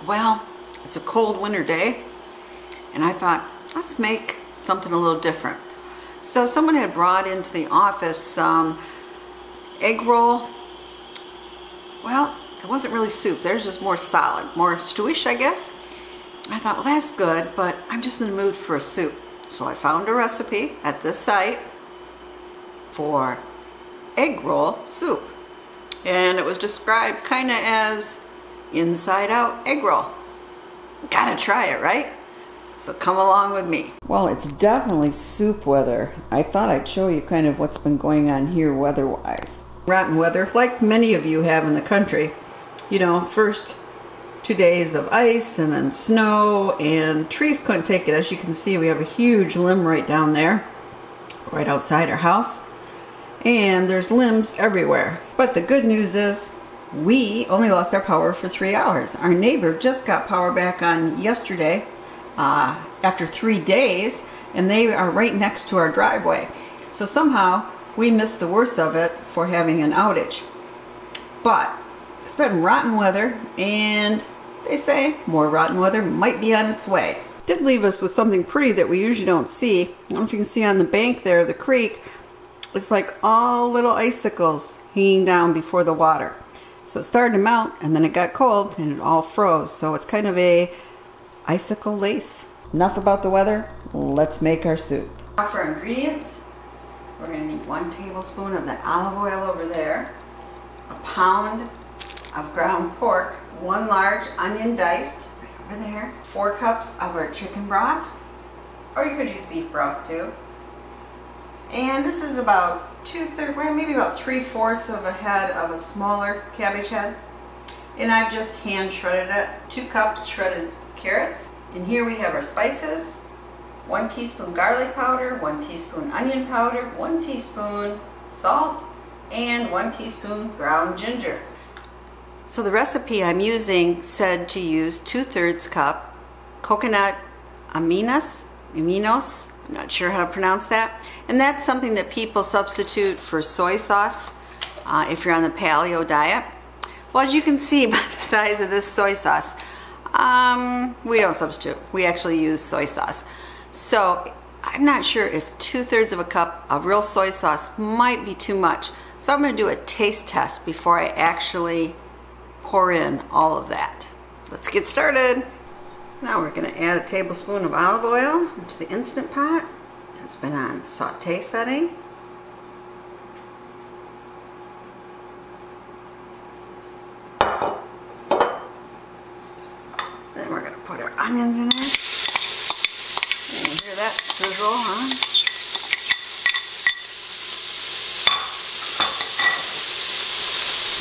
Well, it's a cold winter day, and I thought, let's make something a little different. So someone had brought into the office some egg roll. Well, it wasn't really soup. Theirs was more solid, more stewish, I guess. I thought, well, that's good, but I'm just in the mood for a soup. So I found a recipe at this site for egg roll soup. And it was described kind of as inside out egg roll. Gotta try it, right? So come along with me. Well, it's definitely soup weather. I thought I'd show you kind of what's been going on here weather-wise. Rotten weather, like many of you have in the country. You know, first 2 days of ice and then snow, and trees couldn't take it. As you can see, we have a huge limb right down there, right outside our house. And there's limbs everywhere. But the good news is we only lost our power for 3 hours. Our neighbor just got power back on yesterday after 3 days, and they are right next to our driveway. So somehow we missed the worst of it for having an outage. But it's been rotten weather, and they say more rotten weather might be on its way. Did leave us with something pretty that we usually don't see. I don't know if you can see on the bank there, the creek. It's like all little icicles hanging down before the water. So it started to melt, and then it got cold and it all froze. So it's kind of a icicle lace. Enough about the weather, let's make our soup. Now for ingredients, we're going to need 1 tablespoon of that olive oil over there, a pound of ground pork, 1 large onion diced right over there, 4 cups of our chicken broth, or you could use beef broth too. And this is about 2/3, well, maybe about 3/4 of a head of a smaller cabbage head. And I've just hand shredded it. 2 cups shredded carrots. And here we have our spices. 1 teaspoon garlic powder, 1 teaspoon onion powder, 1 teaspoon salt, and 1 teaspoon ground ginger. So the recipe I'm using said to use 2/3 cup coconut aminos. I'm not sure how to pronounce that. And that's something that people substitute for soy sauce if you're on the paleo diet. Well, as you can see by the size of this soy sauce, we don't substitute. We actually use soy sauce. So I'm not sure if 2/3 of a cup of real soy sauce might be too much. So I'm going to do a taste test before I actually pour in all of that. Let's get started. Now we're going to add a tablespoon of olive oil into the Instant Pot. It's been on saute setting. Then we're going to put our onions in there. You hear that sizzle, huh?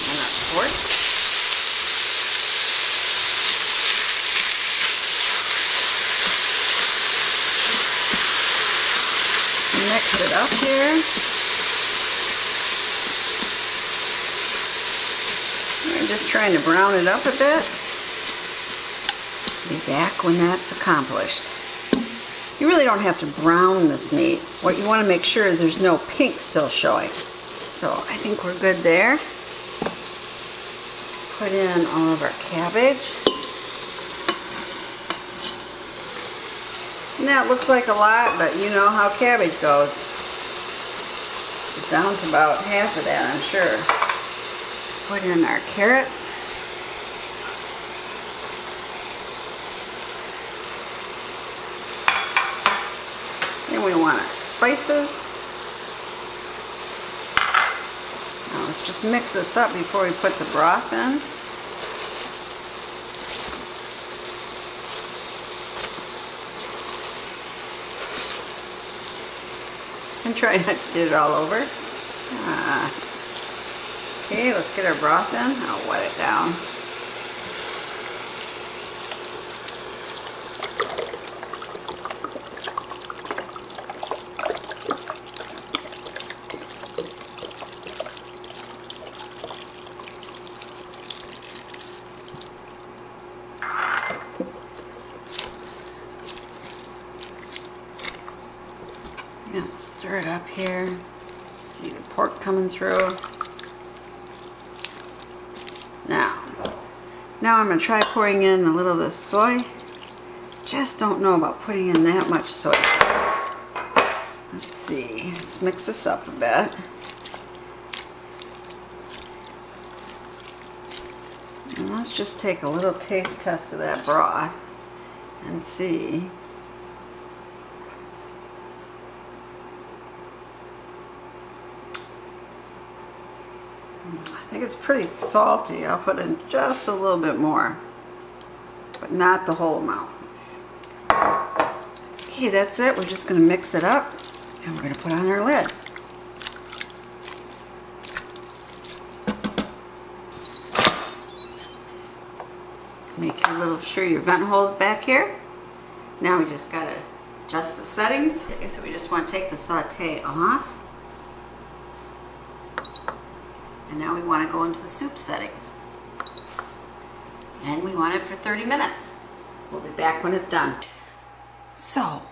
And our pork. Mix it up here. I'm just trying to brown it up a bit. Be back when that's accomplished. You really don't have to brown this meat. What you want to make sure is there's no pink still showing. So I think we're good there. Put in all of our cabbage. And that looks like a lot, but you know how cabbage goes. It's down to about half of that, I'm sure. Put in our carrots. Then we want our spices. Now let's just mix this up before we put the broth in. And try not to get it all over. Okay, let's get our broth in. I'll wet it down. Yeah, stir it up here. See the pork coming through. Now I'm going to try pouring in a little of the soy. Just don't know about putting in that much soy sauce. Let's see. Let's mix this up a bit. And let's just take a little taste test of that broth and see. I think it's pretty salty. I'll put in just a little bit more, but not the whole amount. Okay, that's it. We're just going to mix it up and we're going to put on our lid. Make sure your vent hole is back here. Now we just got to adjust the settings. Okay, so we just want to take the saute off. And now we want to go into the soup setting. And we want it for 30 minutes. We'll be back when it's done. So,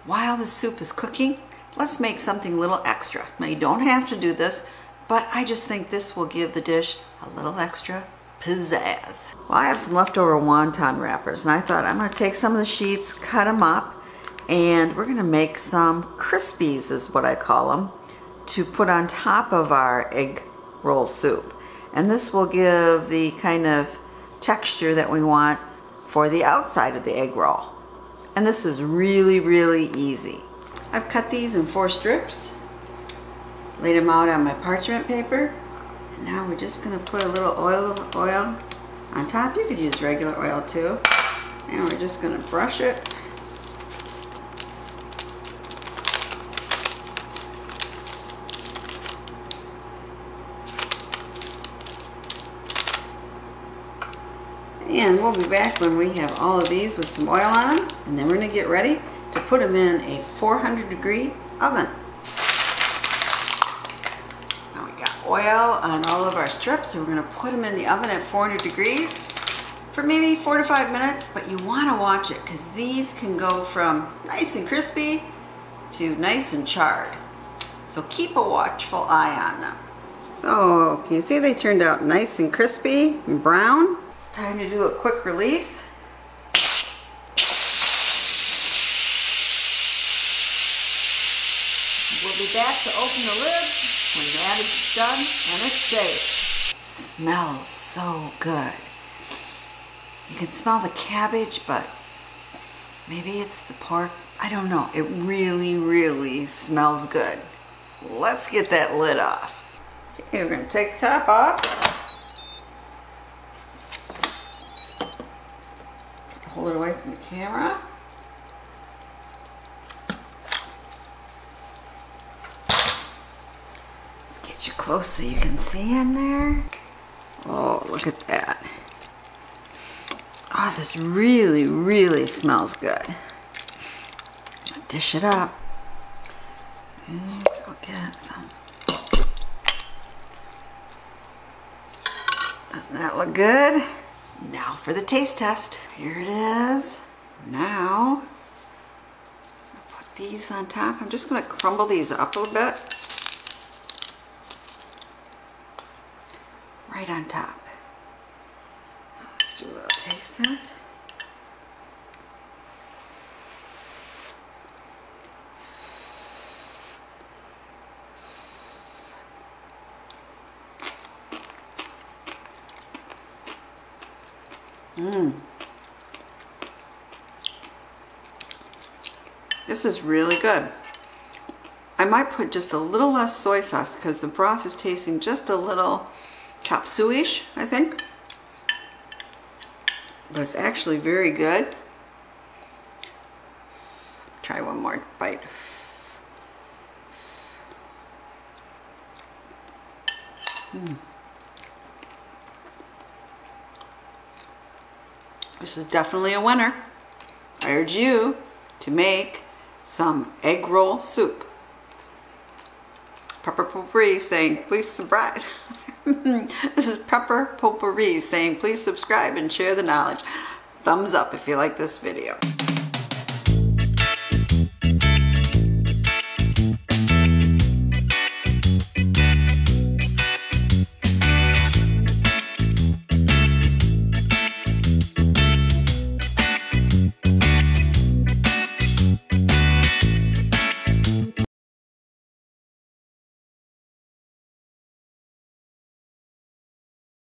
while the soup is cooking, let's make something a little extra. Now you don't have to do this, but I just think this will give the dish a little extra pizzazz. Well, I have some leftover wonton wrappers, and I thought I'm going to take some of the sheets, cut them up, and we're going to make some Krispies, is what I call them, to put on top of our egg roll soup. And this will give the kind of texture that we want for the outside of the egg roll. And this is really, really easy. I've cut these in 4 strips, laid them out on my parchment paper, and now we're just going to put a little oil on top. You could use regular oil too. And we're just going to brush it. And we'll be back when we have all of these with some oil on them, and then we're going to get ready to put them in a 400-degree oven. Now we got oil on all of our strips, and we're going to put them in the oven at 400 degrees for maybe 4 to 5 minutes, but you want to watch it because these can go from nice and crispy to nice and charred. So keep a watchful eye on them. So can you see they turned out nice and crispy and brown? Time to do a quick release. We'll be back to open the lid when that is done and it's safe. It smells so good. You can smell the cabbage, but maybe it's the pork. I don't know. It really, really smells good. Let's get that lid off. Okay, we're going to take the top off. Hold it away from the camera. Let's get you close so you can see in there. Oh, look at that. Oh, this really, really smells good. Dish it up. Let's go get some. Doesn't that look good? Now for the taste test. Here it is. Now, I'll put these on top. I'm just going to crumble these up a little bit. Right on top. Let's do a little taste test. This is really good. I might put just a little less soy sauce because the broth is tasting just a little chop suey-ish, I think. But it's actually very good. Try one more bite. This is definitely a winner. I urge you to make some egg roll soup. Potpourri saying, please subscribe. This is Potpourri saying, please subscribe and share the knowledge. Thumbs up if you like this video.